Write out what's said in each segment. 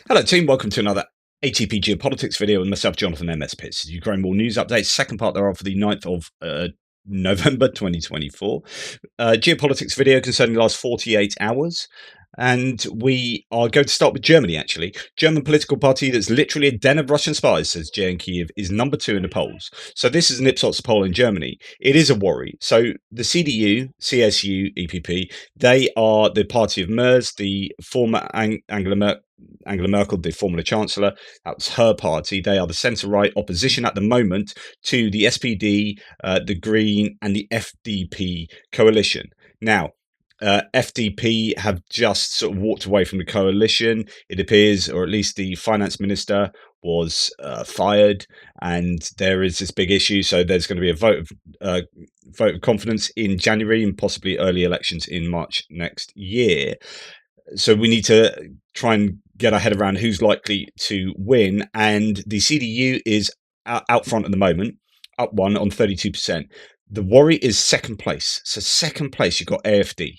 Hello team, welcome to another ATP Geopolitics video with myself, Jonathan MS Pitts. Ukraine War News Update, second part thereof for the 9th of November 2024. Geopolitics video concerning the last 48 hours. And we are going to start with Germany, actually. German political party that's literally a den of Russian spies, says Jay in Kyiv, is number 2 in the polls. So this is an Ipsos poll in Germany. It is a worry. So the CDU, CSU, EPP, they are the party of Merz, the former Angela Merkel, the former chancellor. That was her party. They are the centre-right opposition at the moment to the SPD, the Green, and the FDP coalition. Now, FDP have just sort of walked away from the coalition, it appears, or at least the finance minister was fired, and there is this big issue. So there's going to be a vote of confidence in January and possibly early elections in March next year. So we need to try and get our head around who's likely to win, and the CDU is out front at the moment, up one on 32%. The worry is second place. So second place, you've got AfD.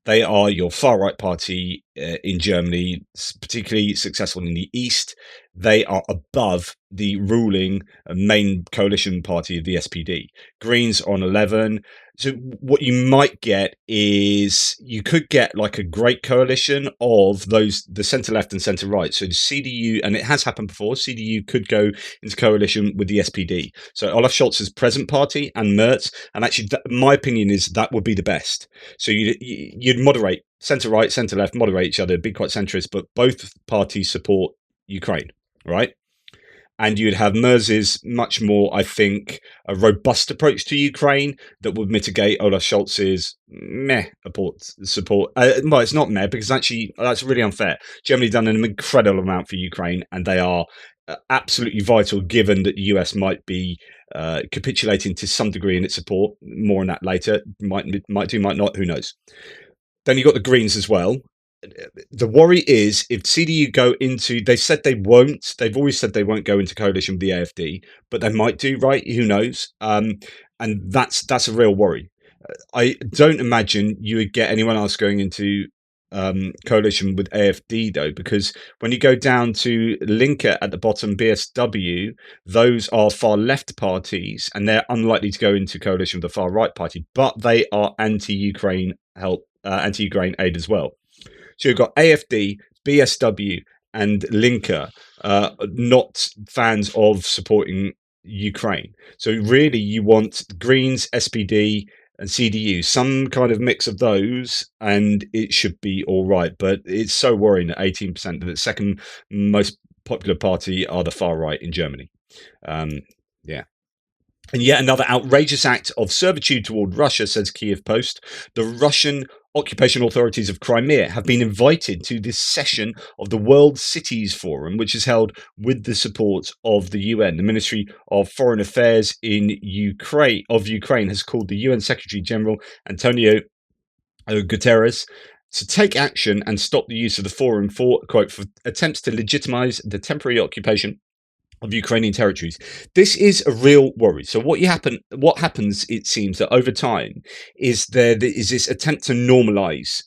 They are your far-right party in Germany, particularly successful in the east. They are above the ruling main coalition party of the SPD. Greens on 11. So what you might get is you could get like a great coalition of the centre-left and centre-right. So the CDU, and it has happened before, CDU could go into coalition with the SPD. So Olaf Scholz's present party and Merz, and actually my opinion is that would be the best. So you'd moderate, centre-right, centre-left, moderate each other, be quite centrist, but both parties support Ukraine, right? And you'd have Merz's much more, I think, a robust approach to Ukraine that would mitigate Olaf Scholz's meh support. Well, it's not meh, because actually that's really unfair. Germany done an incredible amount for Ukraine, and they are absolutely vital, given that the US might be capitulating to some degree in its support. More on that later. Might do, might not, who knows. Then you've got the Greens as well. The worry is if CDU go into, they've said they won't, they've always said they won't go into coalition with the AfD, but they might do, right? Who knows? And that's a real worry. I don't imagine you would get anyone else going into coalition with AfD, though, because when you go down to Linke at the bottom, BSW, those are far left parties, and they're unlikely to go into coalition with the far right party, but they are anti-Ukraine help, anti-Ukraine aid as well. So you've got AfD, BSW, and Linke, not fans of supporting Ukraine. So really, you want Greens, SPD, and CDU, some kind of mix of those, and it should be all right. But it's so worrying that 18% of the second most popular party are the far right in Germany. Yeah. And yet another outrageous act of servitude toward Russia, says Kyiv Post. The Russian occupation authorities of Crimea have been invited to this session of the World Cities Forum, which is held with the support of the UN. The Ministry of Foreign Affairs in Ukraine has called the UN Secretary General Antonio Guterres to take action and stop the use of the forum for, quote, for attempts to legitimize the temporary occupation of Ukrainian territories. This is a real worry. So what happens, it seems, that over time is there is this attempt to normalize,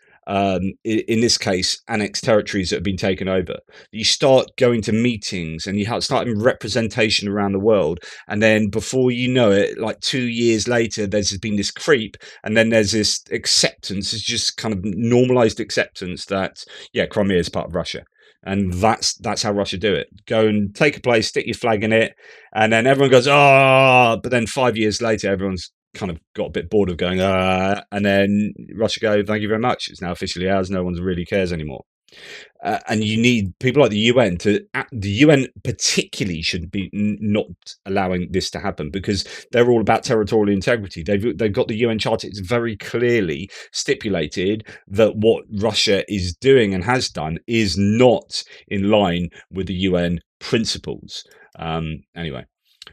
in this case, annexed territories that have been taken over. You start going to meetings and you start having representation around the world, and then before you know it, like 2 years later, there's been this creep, and then there's this acceptance. It's just kind of normalized acceptance that, yeah, Crimea is part of Russia. And that's how Russia do it. Go and take a place, stick your flag in it, and then everyone goes, oh, but then 5 years later, everyone's kind of got a bit bored of going, and then Russia go, thank you very much. It's now officially ours. No one really cares anymore. And you need people like the UN the UN particularly should be not allowing this to happen, because they're all about territorial integrity. They've got the UN Charter. It's very clearly stipulated that what Russia is doing and has done is not in line with the UN principles. Anyway.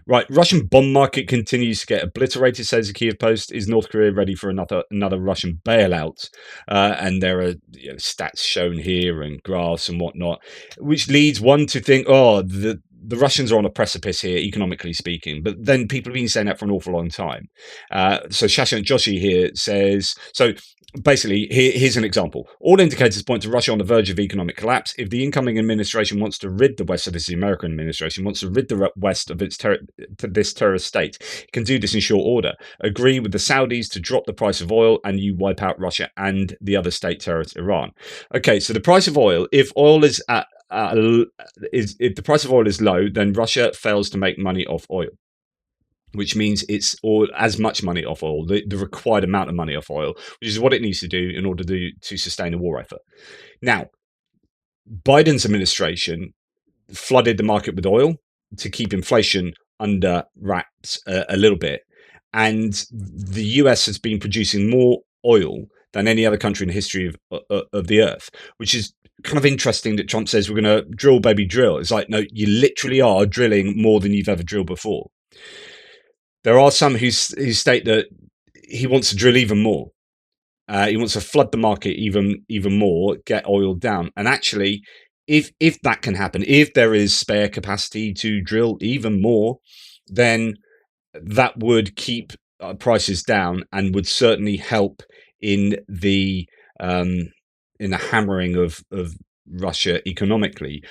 Right, Russian bond market continues to get obliterated, says the Kyiv Post. Is North Korea ready for another Russian bailout? And there are stats shown here and graphs and whatnot, which leads one to think, oh, the Russians are on a precipice here, economically speaking. But then people have been saying that for an awful long time. So Shashank Joshi here says, so basically, here's an example. All indicators point to Russia on the verge of economic collapse. If the incoming administration wants to rid the West, so this is the American administration, wants to rid the West of this terrorist state, it can do this in short order. Agree with the Saudis to drop the price of oil, and you wipe out Russia and the other state terrorist Iran. Okay, so the price of oil, if oil is at if the price of oil is low, then Russia fails to make money off oil, which means it's all as much money off oil, the required amount of money off oil, which is what it needs to do in order to sustain a war effort. Now, Biden's administration flooded the market with oil to keep inflation under wraps a little bit. And the US has been producing more oil than any other country in the history of the earth, which is kind of interesting that Trump says we're going to drill, baby, drill. It's like, no, you literally are drilling more than you've ever drilled before. There are some who state that he wants to drill even more. He wants to flood the market even more, get oil down. And actually, if that can happen, if there is spare capacity to drill even more, then that would keep prices down and would certainly help in the hammering of Russia economically.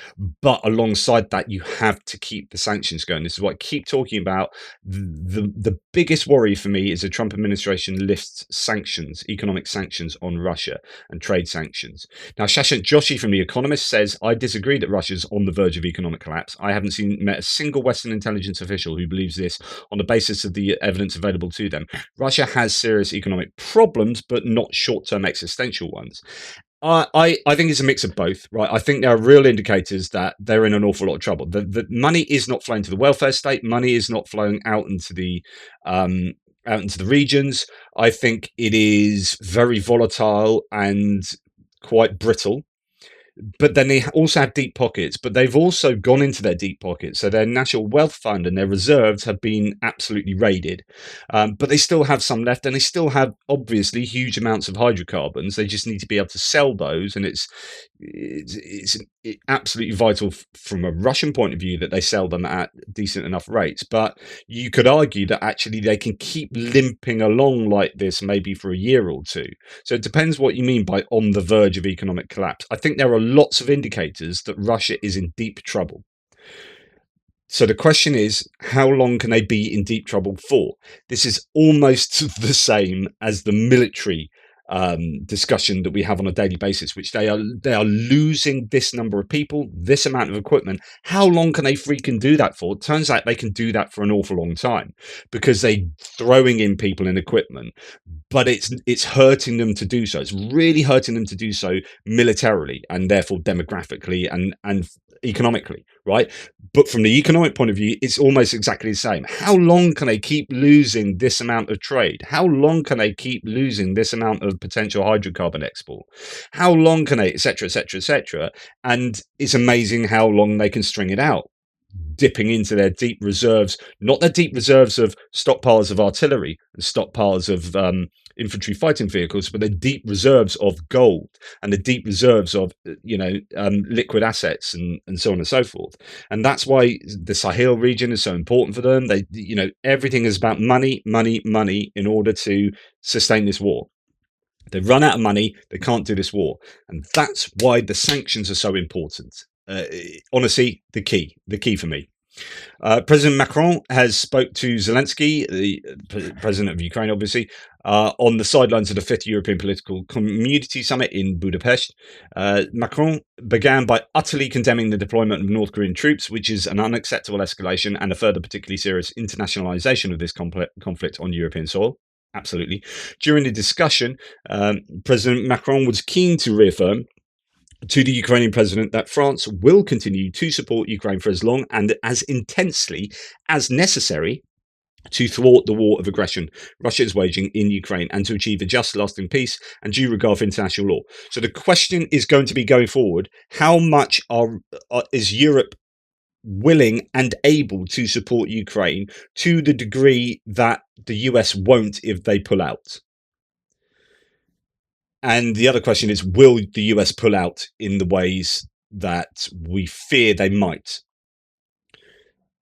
But alongside that, you have to keep the sanctions going. This is what I keep talking about. The biggest worry for me is the Trump administration lifts sanctions, economic sanctions on Russia and trade sanctions. Now, Shashant Joshi from The Economist says, I disagree that Russia's on the verge of economic collapse. I haven't met a single Western intelligence official who believes this on the basis of the evidence available to them. Russia has serious economic problems, but not short-term existential ones. I think it's a mix of both, right? I think there are real indicators that they're in an awful lot of trouble. The money is not flowing to the welfare state. Money is not flowing out into the regions. I think it is very volatile and quite brittle. But then they also have deep pockets, but they've also gone into their deep pockets. So their national wealth fund and their reserves have been absolutely raided. But they still have some left, and they still have obviously huge amounts of hydrocarbons. They just need to be able to sell those. And it's absolutely vital from a Russian point of view that they sell them at decent enough rates. But you could argue that actually they can keep limping along like this maybe for a year or two. So it depends what you mean by on the verge of economic collapse. I think there are lots of indicators that Russia is in deep trouble. So the question is, how long can they be in deep trouble for? This is almost the same as the military discussion that we have on a daily basis, which they are losing this number of people, this amount of equipment. How long can they freaking do that for? It turns out they can do that for an awful long time because they're throwing in people and equipment, but it's hurting them to do so. It's really hurting them to do so militarily and therefore demographically and economically, right? But from the economic point of view, it's almost exactly the same. How long can they keep losing this amount of trade? How long can they keep losing this amount of potential hydrocarbon export? How long can they, etc., etc., etc.? And it's amazing how long they can string it out, dipping into their deep reserves, not their deep reserves of stockpiles of artillery and stockpiles of infantry fighting vehicles, but the deep reserves of gold and the deep reserves of liquid assets and so on and so forth. And that's why the Sahel region is so important for them. They, everything is about money, money, money in order to sustain this war. They run out of money, they can't do this war, and that's why the sanctions are so important. Honestly, the key for me. President Macron has spoke to Zelensky, the president of Ukraine, obviously, on the sidelines of the 5th European Political Community Summit in Budapest. Macron began by utterly condemning the deployment of North Korean troops, which is an unacceptable escalation and a further particularly serious internationalization of this conflict on European soil. Absolutely. During the discussion, President Macron was keen to reaffirm to the Ukrainian president that France will continue to support Ukraine for as long and as intensely as necessary to thwart the war of aggression Russia is waging in Ukraine and to achieve a just, lasting peace and due regard for international law. So the question is going to be going forward, how much is Europe willing and able to support Ukraine to the degree that the US won't if they pull out? And the other question is, will the US pull out in the ways that we fear they might?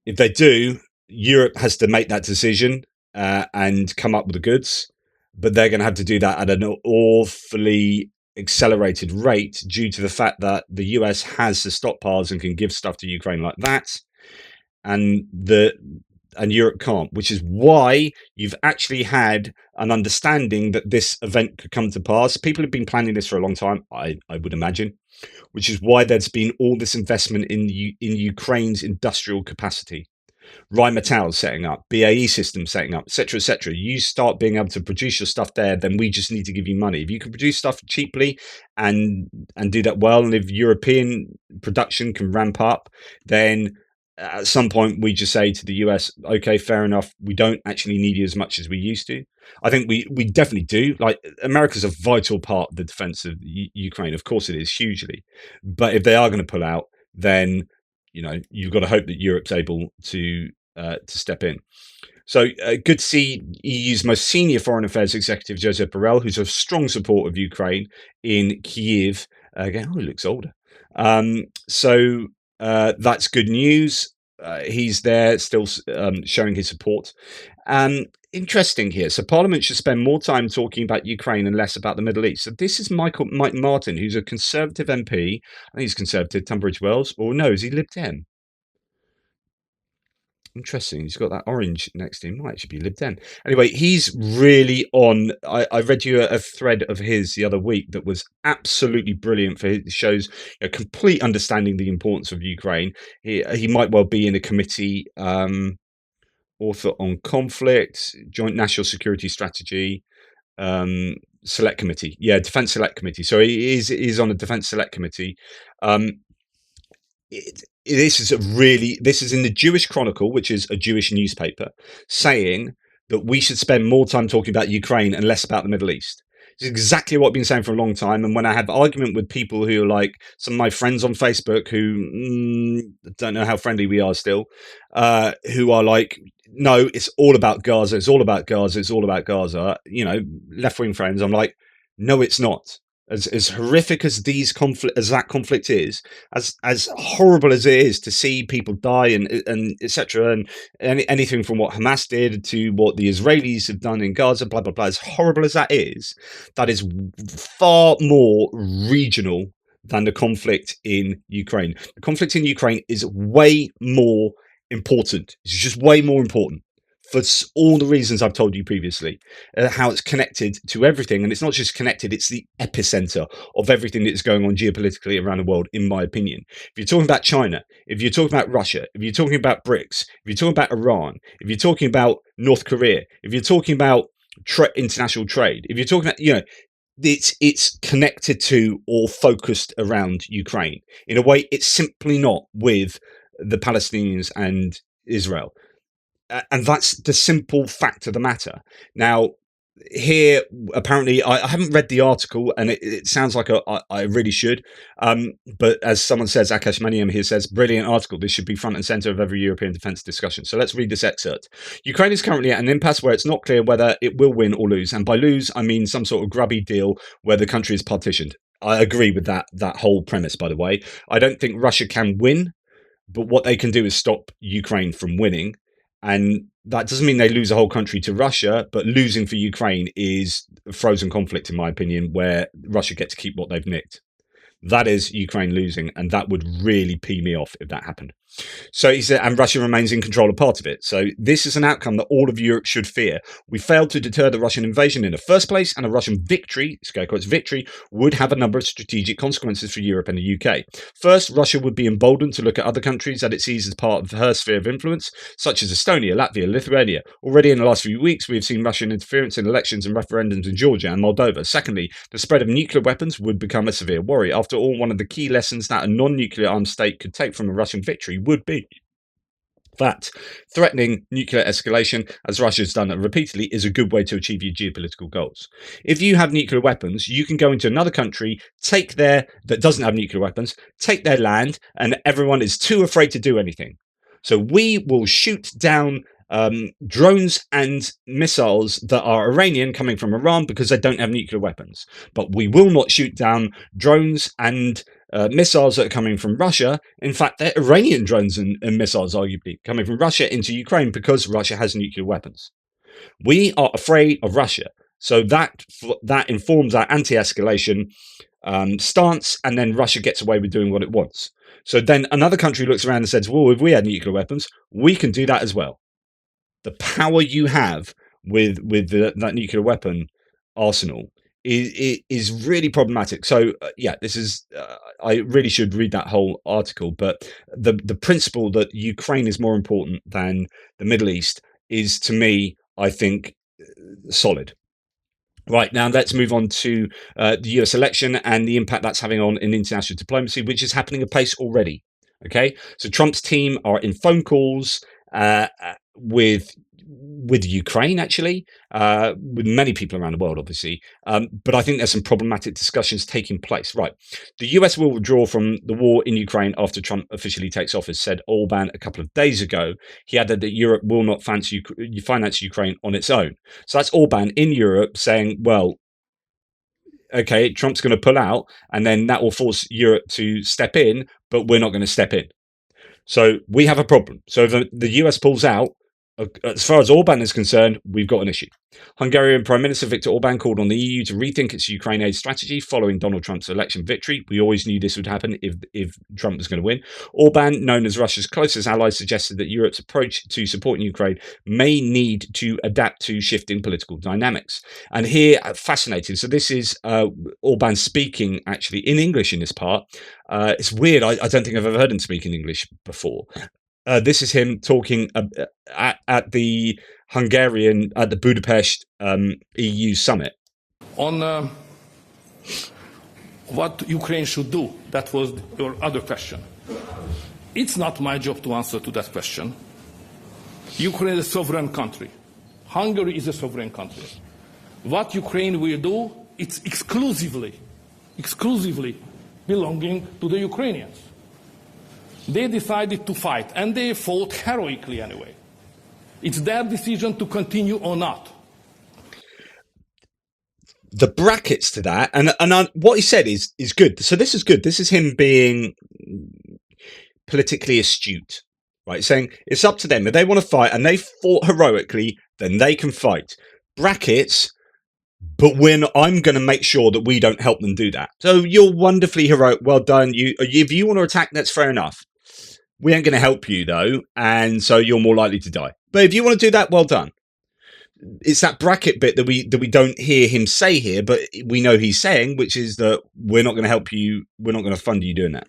If they do, Europe has to make that decision and come up with the goods. but they're going to have to do that at an awfully accelerated rate due to the fact that the US has the stockpiles and can give stuff to Ukraine like that, and Europe can't, which is why you've actually had an understanding that this event could come to pass. People have been planning this for a long time, I would imagine, which is why there's been all this investment in Ukraine's industrial capacity. Rheinmetall setting up, BAE Systems setting up, etc., etc. You start being able to produce your stuff there, then we just need to give you money. If you can produce stuff cheaply and do that well, and if European production can ramp up, then at some point we just say to the US, okay, fair enough, we don't actually need you as much as we used to. I think we definitely do. Like, America's a vital part of the defense of Ukraine. Of course it is, hugely. But if they are going to pull out, then you've got to hope that Europe's able to step in. So good to see EU's most senior foreign affairs executive, Joseph Borrell, who's a strong supporter of Ukraine in Kyiv. Again, he looks older. So that's good news. He's there still showing his support. Interesting here. So Parliament should spend more time talking about Ukraine and less about the Middle East. So this is Mike Martin, who's a Conservative MP. I think he's Conservative, Tunbridge Wells. Or no, is he Lib Dem? Interesting. He's got that orange next to him. Might actually be Lib Dem. Anyway, he's really on. I read you a thread of his the other week that was absolutely brilliant. For it shows a complete understanding the importance of Ukraine. He might well be in a committee. Author on conflict, joint national security strategy, select committee. Yeah, defense select committee. So he is on a defense select committee. This is in the Jewish Chronicle, which is a Jewish newspaper, saying that we should spend more time talking about Ukraine and less about the Middle East. It's exactly what I've been saying for a long time. And when I have argument with people who are like some of my friends on Facebook who don't know how friendly we are still, who are like, no, it's all about Gaza. It's all about Gaza. It's all about Gaza. Left-wing friends. I'm like, no, it's not. As horrific as that conflict is, as horrible as it is to see people die and etc. and anything from what Hamas did to what the Israelis have done in Gaza, blah blah blah. As horrible as that is far more regional than the conflict in Ukraine. The conflict in Ukraine is way more important. It's just way more important for all the reasons I've told you previously, how it's connected to everything. And it's not just connected, it's the epicenter of everything that's going on geopolitically around the world, in my opinion. If you're talking about China, if you're talking about Russia, if you're talking about BRICS, if you're talking about Iran, if you're talking about North Korea, if you're talking about international trade, if you're talking about, it's connected to or focused around Ukraine. In a way, it's simply not with the Palestinians and Israel. And that's the simple fact of the matter. Now, here, apparently, I haven't read the article, and it sounds like I really should. But as someone says, Akash Maniam here says, brilliant article. This should be front and center of every European defense discussion. So let's read this excerpt. Ukraine is currently at an impasse where it's not clear whether it will win or lose. And by lose, I mean some sort of grubby deal where the country is partitioned. I agree with that whole premise, by the way. I don't think Russia can win, but what they can do is stop Ukraine from winning. And that doesn't mean they lose a whole country to Russia, but losing for Ukraine is a frozen conflict, in my opinion, where Russia get to keep what they've nicked. That is Ukraine losing, and that would really pee me off if that happened. So he said, and Russia remains in control of part of it. So this is an outcome that all of Europe should fear. We failed to deter the Russian invasion in the first place, and a Russian victory, scare quotes, victory, would have a number of strategic consequences for Europe and the UK. First, Russia would be emboldened to look at other countries that it sees as part of her sphere of influence, such as Estonia, Latvia, Lithuania. Already in the last few weeks, we have seen Russian interference in elections and referendums in Georgia and Moldova. Secondly, the spread of nuclear weapons would become a severe worry. After all, one of the key lessons that a non-nuclear armed state could take from a Russian victory would be that threatening nuclear escalation, as Russia has done repeatedly, is a good way to achieve your geopolitical goals. If you have nuclear weapons, you can go into another country, that doesn't have nuclear weapons, take their land, and everyone is too afraid to do anything. So we will shoot down drones and missiles that are Iranian coming from Iran because they don't have nuclear weapons. But we will not shoot down drones and missiles that are coming from Russia. In fact, they're Iranian drones and missiles, arguably, coming from Russia into Ukraine because Russia has nuclear weapons. We are afraid of Russia. So that informs our anti-escalation stance, and then Russia gets away with doing what it wants. So then another country looks around and says, well, if we had nuclear weapons, we can do that as well. The power you have with that nuclear weapon arsenal is really problematic. So yeah, this is I really should read that whole article, but the principle that Ukraine is more important than the Middle East is, to me, I think, solid. Right, now let's move on to the US election and the impact that's having on in international diplomacy, which is happening apace already. Okay, so Trump's team are in phone calls with Ukraine, actually, with many people around the world, obviously. But I think there's some problematic discussions taking place. Right, the US will withdraw from the war in Ukraine after Trump officially takes office, said Orban a couple of days ago. He added that Europe will not finance Ukraine on its own. So that's Orban in Europe saying, well, okay, Trump's going to pull out, and then that will force Europe to step in, but we're not going to step in. So we have a problem. So if the US pulls out, as far as Orban is concerned, we've got an issue. Hungarian Prime Minister Viktor Orban called on the EU to rethink its Ukraine aid strategy following Donald Trump's election victory. We always knew this would happen if Trump was going to win. Orban, known as Russia's closest ally, suggested that Europe's approach to supporting Ukraine may need to adapt to shifting political dynamics. And here, fascinating. So this is Orban speaking actually in English in this part. It's weird. I don't think I've ever heard him speak in English before. This is him talking at the Budapest EU summit. On what Ukraine should do, that was your other question. It's not my job to answer to that question. Ukraine is a sovereign country. Hungary is a sovereign country. What Ukraine will do, it's exclusively belonging to the Ukrainians. They decided to fight, and they fought heroically anyway. It's their decision to continue or not. The brackets to that, and what he said is good. So this is good. This is him being politically astute, right? Saying it's up to them. If they want to fight and they fought heroically, then they can fight. Brackets, but I'm going to make sure that we don't help them do that. So you're wonderfully heroic. Well done. If you want to attack, that's fair enough. We ain't going to help you, though, and so you're more likely to die. But if you want to do that, well done. It's that bracket bit that we don't hear him say here, but we know he's saying, which is that we're not going to help you, we're not going to fund you doing that.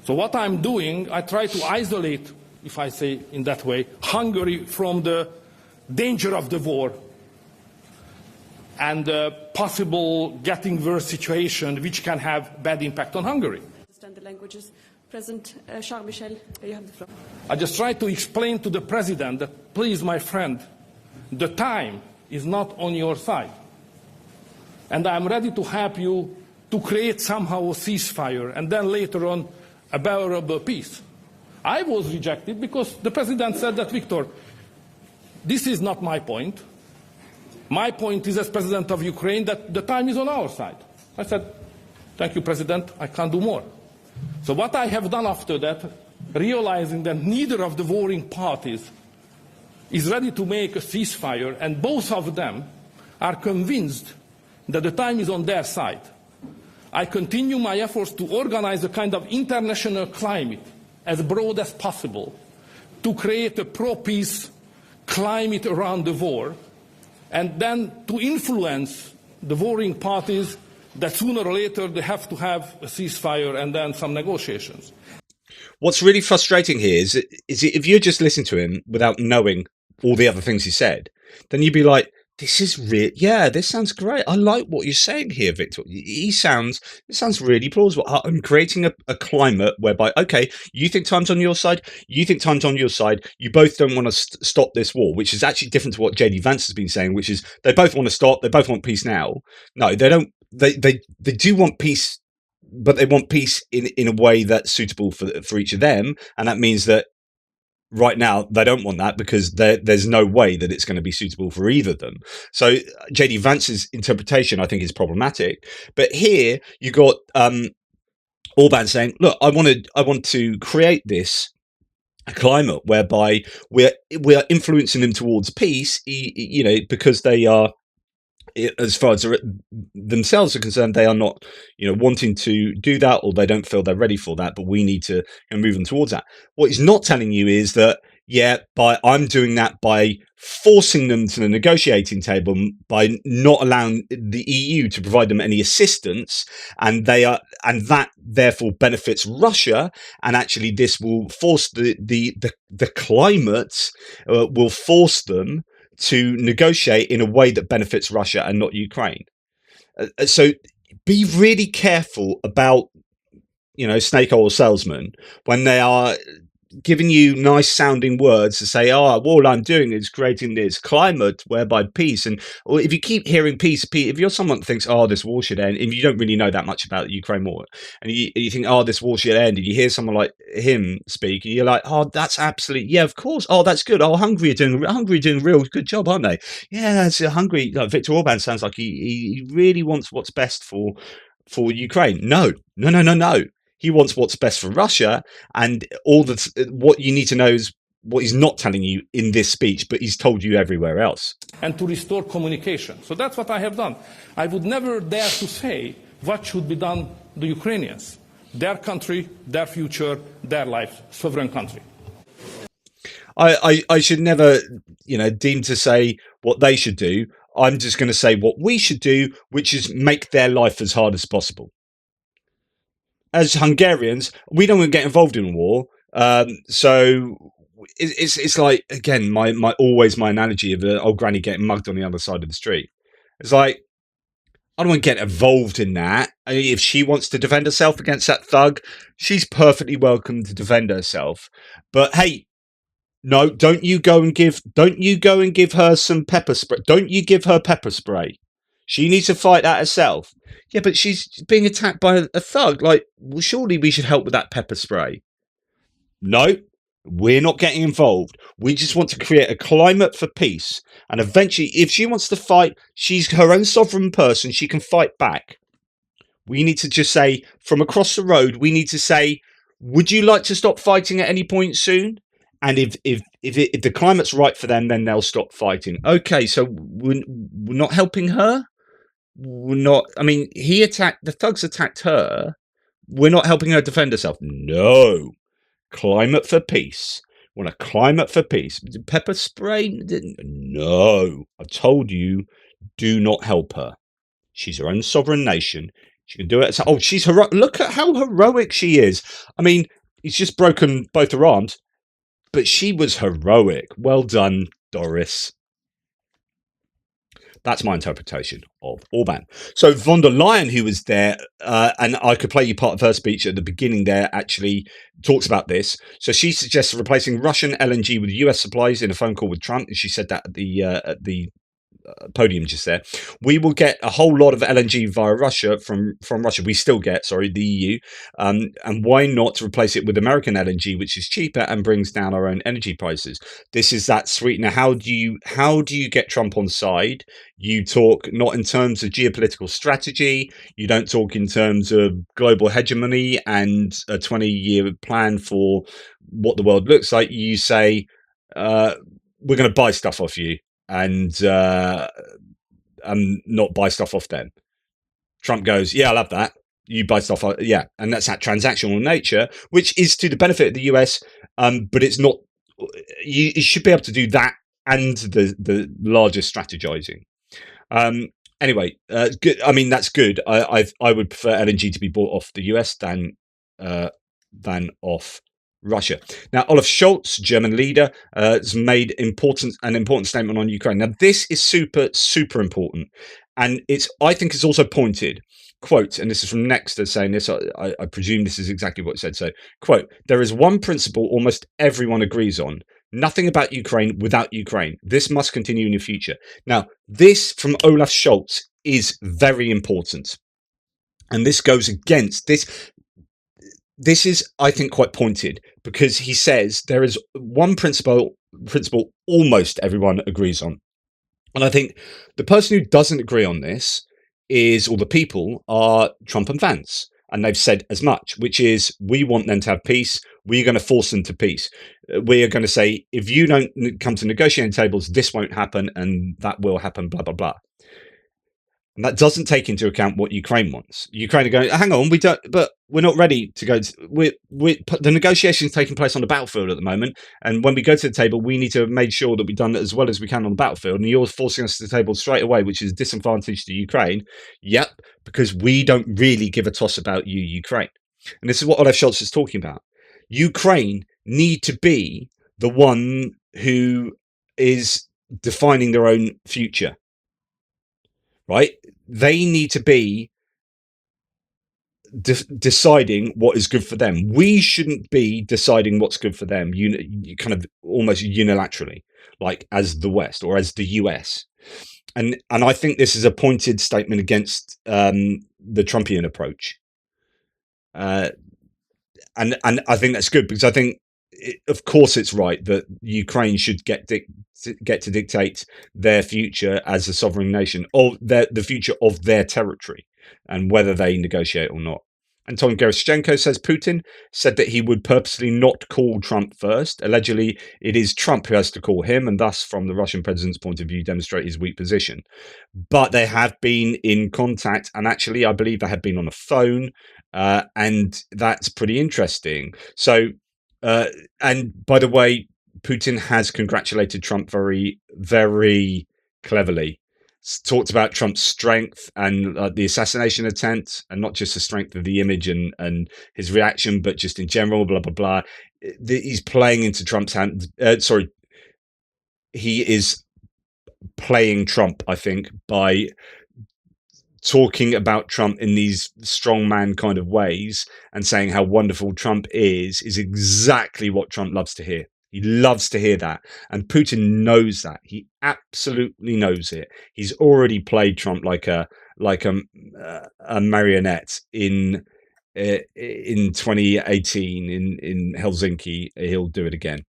So what I'm doing, I try to isolate, if I say in that way, Hungary from the danger of the war and the possible getting worse situation which can have bad impact on Hungary. Understand the languages. President Charles Michel, you have the floor. I just try to explain to the president that, please, my friend, the time is not on your side. And I'm ready to help you to create somehow a ceasefire and then later on a bearable peace. I was rejected because the president said that, Victor, this is not my point. My point is, as president of Ukraine, that the time is on our side. I said, thank you, President, I can't do more. So what I have done after that, realizing that neither of the warring parties is ready to make a ceasefire, and both of them are convinced that the time is on their side, I continue my efforts to organize a kind of international climate as broad as possible to create a pro-peace climate around the war, and then to influence the warring parties that sooner or later they have to have a ceasefire and then some negotiations. What's really frustrating here is if you just listen to him without knowing all the other things he said, then you'd be like, this is this sounds great. I like what you're saying here, Victor. It sounds really plausible. I'm creating a climate whereby, okay, you think time's on your side, you think time's on your side, you both don't want to stop this war, which is actually different to what JD Vance has been saying, which is they both want to stop, they both want peace now. No, they don't. They do want peace, but they want peace in a way that's suitable for each of them, and that means that right now they don't want that because there's no way that it's going to be suitable for either of them. So JD Vance's interpretation, I think, is problematic. But here you got Orban saying, "Look, I want to create this climate whereby we're influencing them towards peace, because they are as far as themselves are concerned, they are not, wanting to do that, or they don't feel they're ready for that. But we need to move them towards that. What he's not telling you is that, I'm doing that by forcing them to the negotiating table, by not allowing the EU to provide them any assistance, and that therefore benefits Russia. And actually, this will force the climate will force them to negotiate in a way that benefits Russia and not Ukraine. So be really careful about, snake oil salesmen when they are giving you nice sounding words to say, all I'm doing is creating this climate whereby peace. And if you keep hearing peace, if you're someone that thinks, this war should end, if you don't really know that much about the Ukraine war, and you think, this war should end, and you hear someone like him speak, and you're like, that's absolutely, yeah, of course. That's good. Hungary are doing a real good job, aren't they? Yeah, it's Hungary. Viktor Orban sounds like he really wants what's best for Ukraine. No. He wants what's best for Russia, and what you need to know is what he's not telling you in this speech, but he's told you everywhere else. And to restore communication. So that's what I have done. I would never dare to say what should be done to the Ukrainians. Their country, their future, their life, sovereign country. I should never, deem to say what they should do. I'm just going to say what we should do, which is make their life as hard as possible. As Hungarians, we don't want to get involved in a war. So it's like, again, my analogy of the old granny getting mugged on the other side of the street. It's like, I don't want to get involved in that. If she wants to defend herself against that thug, she's perfectly welcome to defend herself. But hey, no, don't you go and give her some pepper spray. Don't you give her pepper spray. She needs to fight that herself. Yeah, but she's being attacked by a thug. Like, well, surely we should help with that pepper spray. No, we're not getting involved. We just want to create a climate for peace. And eventually, if she wants to fight, she's her own sovereign person. She can fight back. We need to just say, from across the road, we need to say, would you like to stop fighting at any point soon? And if the climate's right for them, then they'll stop fighting. Okay, so we're not helping her? We're not. I mean, the thugs attacked her. We're not helping her defend herself. No. Climate for peace. Want a climate for peace. Pepper spray? No. I told you, do not help her. She's her own sovereign nation. She can do it. She's heroic. Look at how heroic she is. I mean, he's just broken both her arms, but she was heroic. Well done, Doris. That's my interpretation of Orban. So von der Leyen, who was there, and I could play you part of her speech at the beginning there, actually talks about this. So she suggests replacing Russian LNG with US supplies in a phone call with Trump. And she said that at the podium just there. We will get a whole lot of LNG via Russia from Russia. We still get, the EU. And why not replace it with American LNG, which is cheaper and brings down our own energy prices? This is that sweetener. How do you get Trump on side? You talk not in terms of geopolitical strategy. You don't talk in terms of global hegemony and a 20-year plan for what the world looks like. You say, we're going to buy stuff off you. And not buy stuff off them. Trump goes, yeah, I'll have that. You buy stuff, yeah. And that's that transactional nature, which is to the benefit of the US, but it's not. You should be able to do that and the larger strategizing. Anyway, good. I mean, that's good. I would prefer LNG to be bought off the US than off Russia. Now, Olaf Scholz, German leader, has made an important statement on Ukraine. Now, this is super, super important. And I think it's also pointed. Quote, and this is from Nexter saying this, I presume this is exactly what it said. So, quote, there is one principle almost everyone agrees on. Nothing about Ukraine without Ukraine. This must continue in the future. Now, this from Olaf Scholz is very important. And this goes against this. This is, I think, quite pointed because he says there is one principle almost everyone agrees on. And I think the person who doesn't agree on this or the people are Trump and Vance. And they've said as much, which is we want them to have peace. We're going to force them to peace. We are going to say, if you don't come to negotiating tables, this won't happen and that will happen, blah, blah, blah. And that doesn't take into account what Ukraine wants. Ukraine are going, hang on, we're not ready to go. The negotiations taking place on the battlefield at the moment. And when we go to the table, we need to make sure that we've done it as well as we can on the battlefield. And you're forcing us to the table straight away, which is a disadvantage to Ukraine. Yep, because we don't really give a toss about you, Ukraine. And this is what Olaf Scholz is talking about. Ukraine need to be the one who is defining their own future. Right? They need to be deciding what is good for them. We shouldn't be deciding what's good for them, kind of almost unilaterally, like as the West or as the US. And I think this is a pointed statement against the Trumpian approach. And I think that's good, because I think, of course, it's right that Ukraine should get to dictate their future as a sovereign nation, or the future of their territory, and whether they negotiate or not. Anton Gerashchenko says Putin said that he would purposely not call Trump first. Allegedly, it is Trump who has to call him, and thus, from the Russian president's point of view, demonstrate his weak position. But they have been in contact, and actually, I believe they have been on the phone, and that's pretty interesting. So, and by the way, Putin has congratulated Trump very, very cleverly. Talked about Trump's strength and the assassination attempt, and not just the strength of the image and his reaction, but just in general, blah, blah, blah. He's playing into Trump's hand. He is playing Trump, I think, by talking about Trump in these strongman kind of ways and saying how wonderful Trump is exactly what Trump loves to hear. He loves to hear that. And Putin knows that. He absolutely knows it. He's already played Trump like a marionette in 2018 in Helsinki. He'll do it again.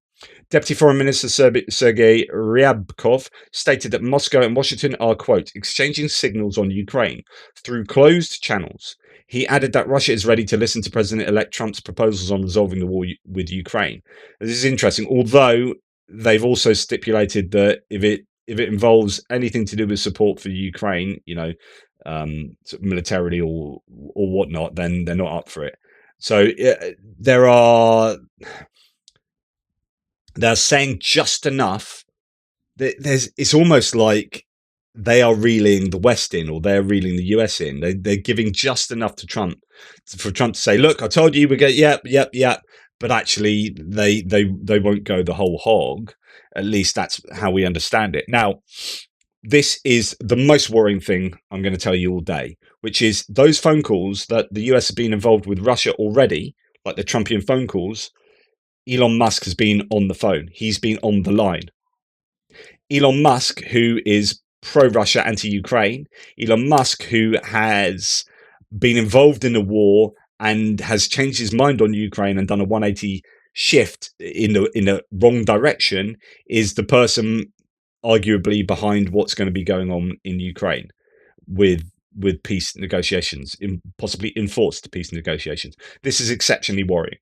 Deputy Foreign Minister Sergei Ryabkov stated that Moscow and Washington are, quote, exchanging signals on Ukraine through closed channels. He added that Russia is ready to listen to President-elect Trump's proposals on resolving the war with Ukraine. This is interesting, although they've also stipulated that if it involves anything to do with support for Ukraine, sort of militarily or whatnot, then they're not up for it. So they're saying just enough that it's almost like they are reeling the West in, or they're reeling the US in. They're giving just enough to Trump for Trump to say, look, I told you we go, yep. But actually they won't go the whole hog. At least that's how we understand it. Now, this is the most worrying thing I'm going to tell you all day, which is those phone calls that the US have been involved with Russia already, like the Trumpian phone calls. Elon Musk has been on the phone. He's been on the line. Elon Musk, who is pro-Russia, anti-Ukraine. Elon Musk, who has been involved in the war and has changed his mind on Ukraine and done a 180 shift in the wrong direction, is the person arguably behind what's going to be going on in Ukraine with peace negotiations, possibly enforced peace negotiations. This is exceptionally worrying.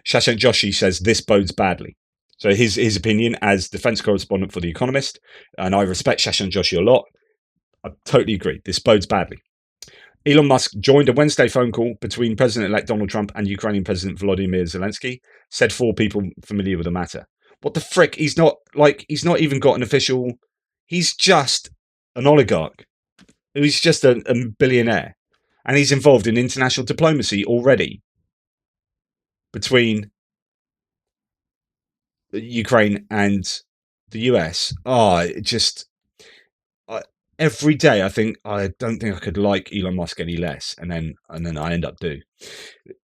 Shashank Joshi says this bodes badly. So his opinion as defense correspondent for The Economist, and I respect Shashank Joshi a lot, I totally agree. This bodes badly. Elon Musk joined a Wednesday phone call between President-elect Donald Trump and Ukrainian President Volodymyr Zelensky, said 4 people familiar with the matter. What the frick? He's not even got an official. He's just an oligarch. He's just a billionaire. And he's involved in international diplomacy already between Ukraine and the US. Every day I think I don't think I could like Elon Musk any less, and then I end up doing.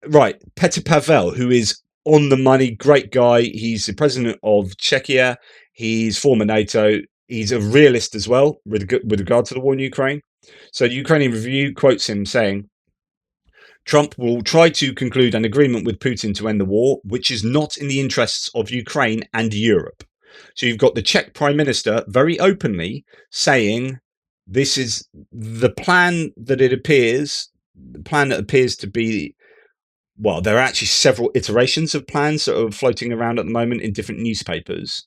Right, Petr Pavel, who is on the money, great guy. He's the president of Czechia. He's former NATO. He's a realist as well with regard to the war in Ukraine. So the Ukrainian Review quotes him saying, Trump will try to conclude an agreement with Putin to end the war, which is not in the interests of Ukraine and Europe. So you've got the Czech Prime Minister very openly saying this is the plan that appears to be. Well, there are actually several iterations of plans that are floating around at the moment in different newspapers.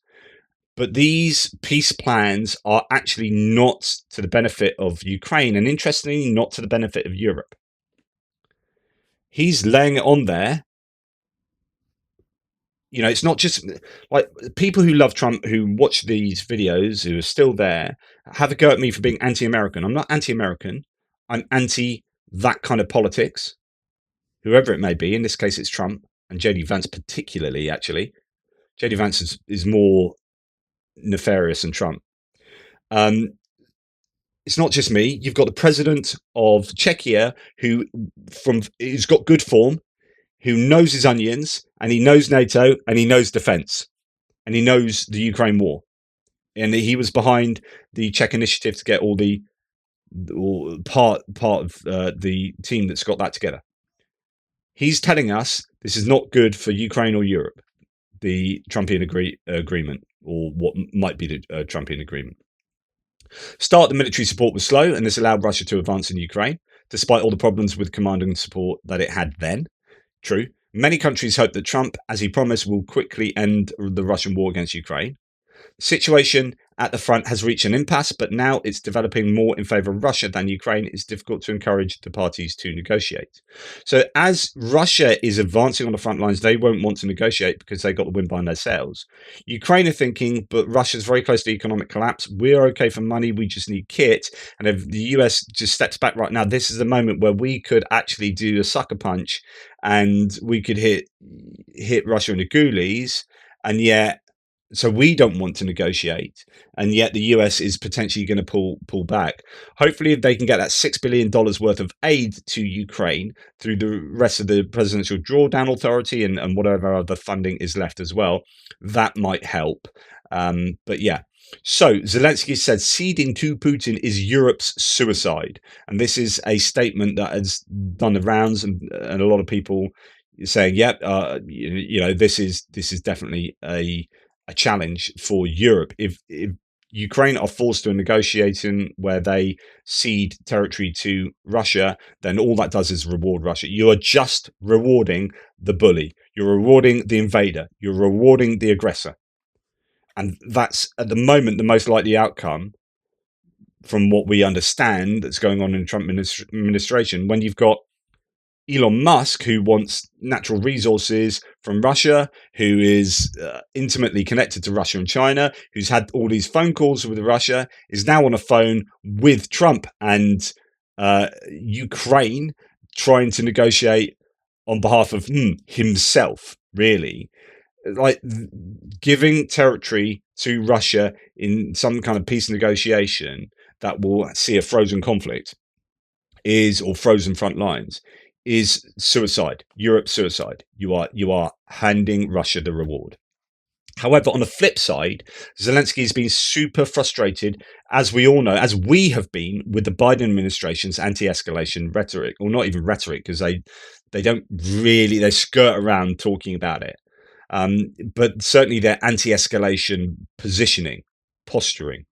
But these peace plans are actually not to the benefit of Ukraine, and interestingly, not to the benefit of Europe. He's laying it on there. You know, it's not just like people who love Trump, who watch these videos, who are still there, have a go at me for being anti-American. I'm not anti-American. I'm anti that kind of politics, whoever it may be. In this case, it's Trump and JD Vance, particularly, actually. JD Vance is more nefarious than Trump. It's not just me. You've got the president of Czechia who's got good form, who knows his onions, and he knows NATO, and he knows defense, and he knows the Ukraine war. And he was behind the Czech initiative to get all part of the team that's got that together. He's telling us this is not good for Ukraine or Europe, the Trumpian agreement, or what might be the Trumpian agreement. Start the military support was slow, and this allowed Russia to advance in Ukraine, despite all the problems with commanding support that it had then. True. Many countries hope that Trump, as he promised, will quickly end the Russian war against Ukraine. The situation at the front has reached an impasse, but now it's developing more in favour of Russia than Ukraine. It's difficult to encourage the parties to negotiate. So as Russia is advancing on the front lines, they won't want to negotiate because they got the wind behind their sails. Ukraine are thinking, but Russia's very close to economic collapse. We're okay for money. We just need kit. And if the US just steps back right now, this is the moment where we could actually do a sucker punch and we could hit Russia in the goolies. And yet, so we don't want to negotiate, and yet the US is potentially going to pull back. Hopefully, if they can get that $6 billion worth of aid to Ukraine through the rest of the Presidential Drawdown Authority and whatever other funding is left as well, that might help. But yeah. So Zelensky said ceding to Putin is Europe's suicide. And this is a statement that has done the rounds, and a lot of people saying, yep, this is definitely a challenge for Europe. If Ukraine are forced to a negotiation where they cede territory to Russia, then all that does is reward Russia. You are just rewarding the bully. You're rewarding the invader. You're rewarding the aggressor. And that's, at the moment, the most likely outcome from what we understand that's going on in the Trump administration. When you've got Elon Musk, who wants natural resources from Russia, who is intimately connected to Russia and China, who's had all these phone calls with Russia, is now on a phone with Trump and Ukraine, trying to negotiate on behalf of himself, really. Like giving territory to Russia in some kind of peace negotiation that will see a frozen conflict or frozen front lines is suicide. Europe's suicide. You are handing Russia the reward. However, on the flip side, Zelensky has been super frustrated, as we all know, as we have been, with the Biden administration's anti-escalation rhetoric, or not even rhetoric, because they don't really, they skirt around talking about it. But certainly their anti-escalation positioning, posturing.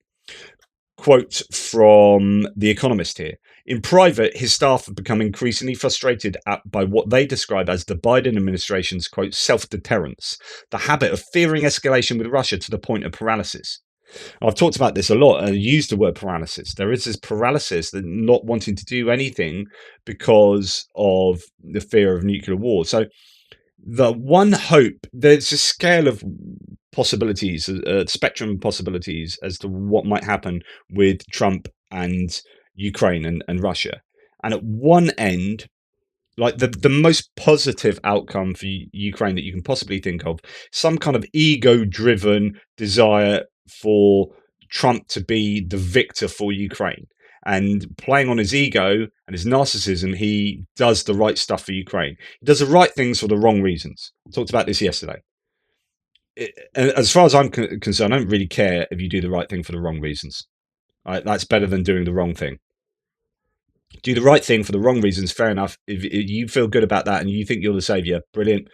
Quote from The Economist here. In private, his staff have become increasingly frustrated by what they describe as the Biden administration's, quote, self-deterrence, the habit of fearing escalation with Russia to the point of paralysis. I've talked about this a lot and used the word paralysis. There is this paralysis, that not wanting to do anything because of the fear of nuclear war. So the one hope, there's a scale of possibilities, a spectrum of possibilities as to what might happen with Trump and Ukraine and Russia. And at one end, like the most positive outcome for Ukraine that you can possibly think of, some kind of ego-driven desire for Trump to be the victor for Ukraine. And playing on his ego and his narcissism, he does the right stuff for Ukraine. He does the right things for the wrong reasons. I talked about this yesterday. As far as I'm concerned, I don't really care if you do the right thing for the wrong reasons. Right? That's better than doing the wrong thing. Do the right thing for the wrong reasons, fair enough. If you feel good about that and you think you're the savior, brilliant.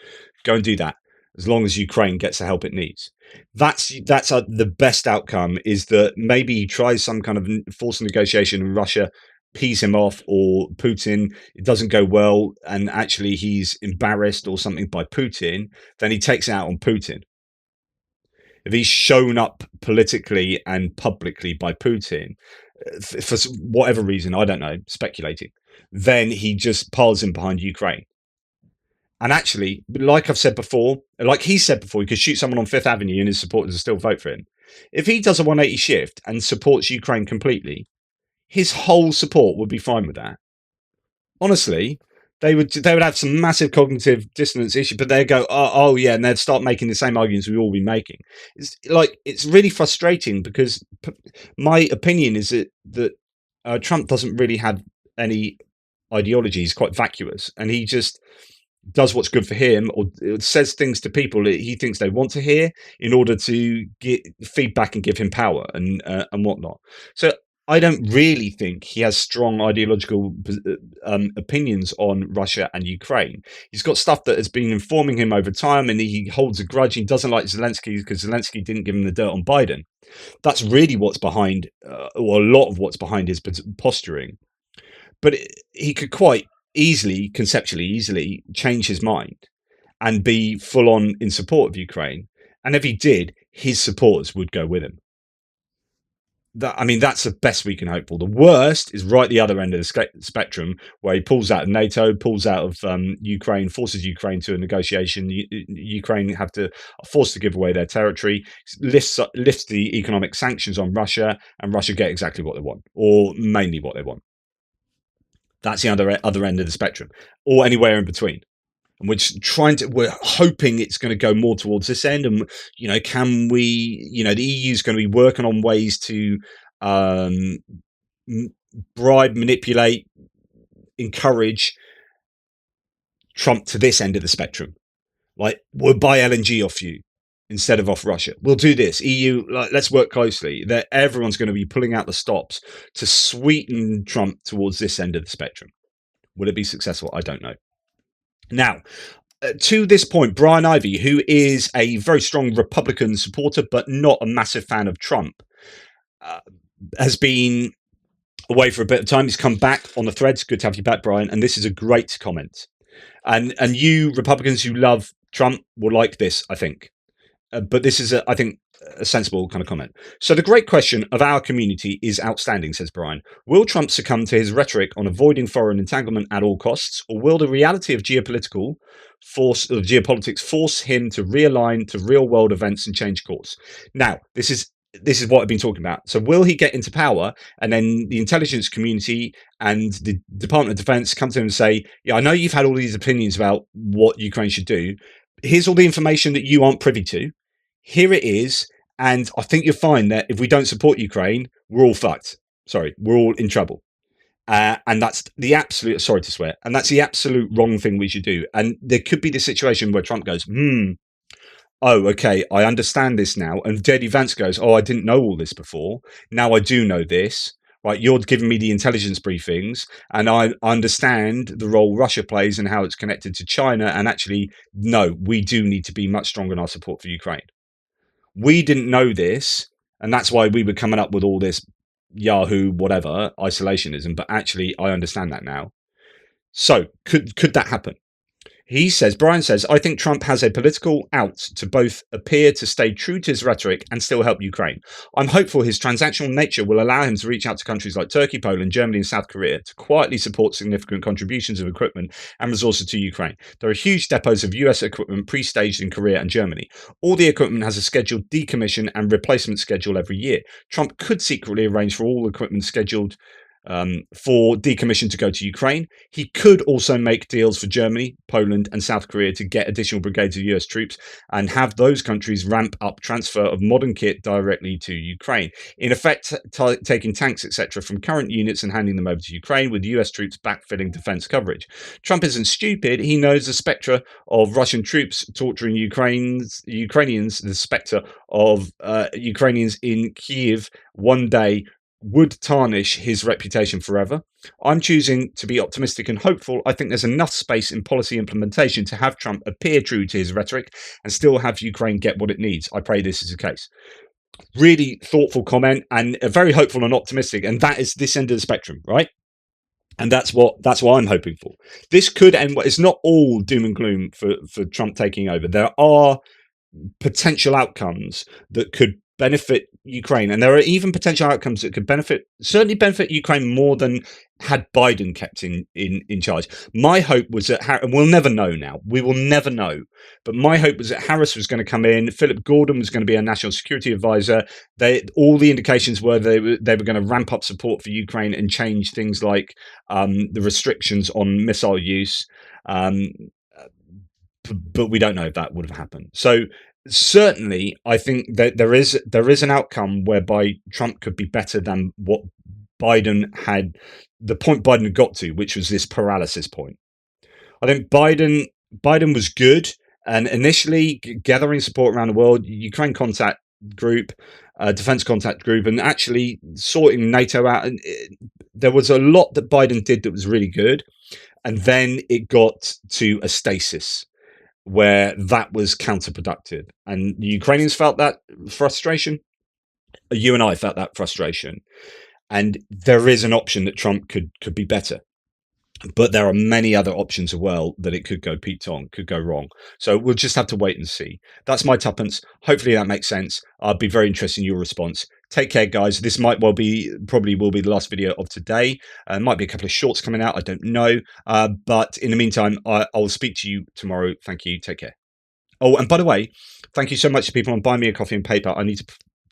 Go and do that. As long as Ukraine gets the help it needs. That's the best outcome, is that maybe he tries some kind of forced negotiation in Russia, pees him off, or Putin, it doesn't go well, and actually he's embarrassed or something by Putin, then he takes it out on Putin. if he's shown up politically and publicly by Putin, for whatever reason, I don't know, speculating, then he just piles in behind Ukraine. And actually, like I've said before, like he said before, he could shoot someone on Fifth Avenue and his supporters will still vote for him. If he does a 180 shift and supports Ukraine completely, his whole support would be fine with that. Honestly, they would have some massive cognitive dissonance issue, but they'd go, oh yeah, and they'd start making the same arguments we've all been making. It's really frustrating because my opinion is that Trump doesn't really have any ideology. He's quite vacuous, and he just does what's good for him, or says things to people that he thinks they want to hear in order to get feedback and give him power and whatnot. So I don't really think he has strong ideological opinions on Russia and Ukraine. He's got stuff that has been informing him over time, and he holds a grudge. He doesn't like Zelensky because Zelensky didn't give him the dirt on Biden. That's really what's behind, or a lot of what's behind his posturing. But he could quite conceptually easily change his mind and be full on in support of Ukraine. And if he did, his supporters would go with him. That's the best we can hope for. The worst is right the other end of the spectrum, where he pulls out of NATO, pulls out of Ukraine, forces Ukraine to a negotiation. Ukraine have to forced to give away their territory, lifts the economic sanctions on Russia, and Russia get exactly what they want, or mainly what they want. That's the other end of the spectrum, or anywhere in between. And we're hoping it's going to go more towards this end. And, can we, the EU is going to be working on ways to bribe, manipulate, encourage Trump to this end of the spectrum. Like, we'll buy LNG off you instead of off Russia. We'll do this. EU, let's work closely. That everyone's going to be pulling out the stops to sweeten Trump towards this end of the spectrum. Will it be successful? I don't know. Now, to this point, Brian Ivey, who is a very strong Republican supporter but not a massive fan of Trump, has been away for a bit of time. He's come back on the threads. Good to have you back, Brian. And this is a great comment. And you Republicans who love Trump will like this, I think. But this is, I think, a sensible kind of comment. So the great question of our community is outstanding, says Brian. Will Trump succumb to his rhetoric on avoiding foreign entanglement at all costs, or will the reality of geopolitics force him to realign to real-world events and change course? Now, this is what I've been talking about. So will he get into power, and then the intelligence community and the Department of Defense come to him and say, yeah, I know you've had all these opinions about what Ukraine should do. Here's all the information that you aren't privy to. Here it is, and I think you'll find that if we don't support Ukraine, we're all fucked. Sorry, we're all in trouble. And that's the absolute, sorry to swear, and that's the absolute wrong thing we should do. And there could be the situation where Trump goes, oh, okay, I understand this now. And J.D. Vance goes, oh, I didn't know all this before. Now I do know this. Right, you're giving me the intelligence briefings, and I understand the role Russia plays and how it's connected to China. And actually, no, we do need to be much stronger in our support for Ukraine. We didn't know this, and that's why we were coming up with all this Yahoo, whatever, isolationism. But actually, I understand that now. So could that happen? Brian says, I think Trump has a political out to both appear to stay true to his rhetoric and still help Ukraine. I'm hopeful his transactional nature will allow him to reach out to countries like Turkey, Poland, Germany, and South Korea to quietly support significant contributions of equipment and resources to Ukraine. There are huge depots of US equipment pre-staged in Korea and Germany. All the equipment has a scheduled decommission and replacement schedule every year. Trump could secretly arrange for all equipment scheduled for decommission to go to Ukraine. He could also make deals for Germany, Poland, and South Korea to get additional brigades of US troops and have those countries ramp up transfer of modern kit directly to Ukraine. In effect, taking tanks, etc., from current units and handing them over to Ukraine, with US troops backfilling defense coverage. Trump isn't stupid. He knows the spectre of Russian troops torturing Ukrainians, the spectre of Ukrainians in Kyiv one day would tarnish his reputation forever. I'm choosing to be optimistic and hopeful. I think there's enough space in policy implementation to have Trump appear true to his rhetoric and still have Ukraine get what it needs. I pray this is the case. Really thoughtful comment, and very hopeful and optimistic. And that is this end of the spectrum, right? And that's what I'm hoping for. This could end. It's not all doom and gloom for Trump taking over. There are potential outcomes that could benefit Ukraine, and there are even potential outcomes that could certainly benefit Ukraine more than had Biden kept in charge. My hope was that, and we'll never know now, we will never know, but my hope was that Harris was going to come in, Philip Gordon was going to be a national security advisor. All the indications were they were going to ramp up support for Ukraine and change things like the restrictions on missile use. But we don't know if that would have happened. So certainly, I think that there is an outcome whereby Trump could be better than what Biden had, the point Biden had got to, which was this paralysis point. I think Biden was good, and initially gathering support around the world, Ukraine contact group, defense contact group, and actually sorting NATO out. And there was a lot that Biden did that was really good, and then it got to a stasis where that was counterproductive, and the Ukrainians felt that frustration. You and I felt that frustration, and there is an option that Trump could be better, but there are many other options as well that it could go could go wrong. So we'll just have to wait and see. That's my tuppence. Hopefully that makes sense. I'll be very interested in your response. Take care, guys. This probably will be the last video of today. Might be a couple of shorts coming out. I don't know. But in the meantime, I'll speak to you tomorrow. Thank you. Take care. Oh, and by the way, thank you so much to people on Buy Me a Coffee and PayPal. I need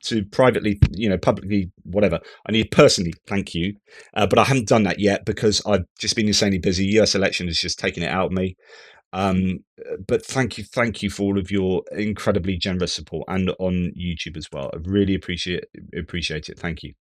to privately, publicly, whatever. I need to personally thank you. But I haven't done that yet because I've just been insanely busy. US election has just taken it out of me. But thank you for all of your incredibly generous support, and on YouTube as well. I really appreciate it. Thank you.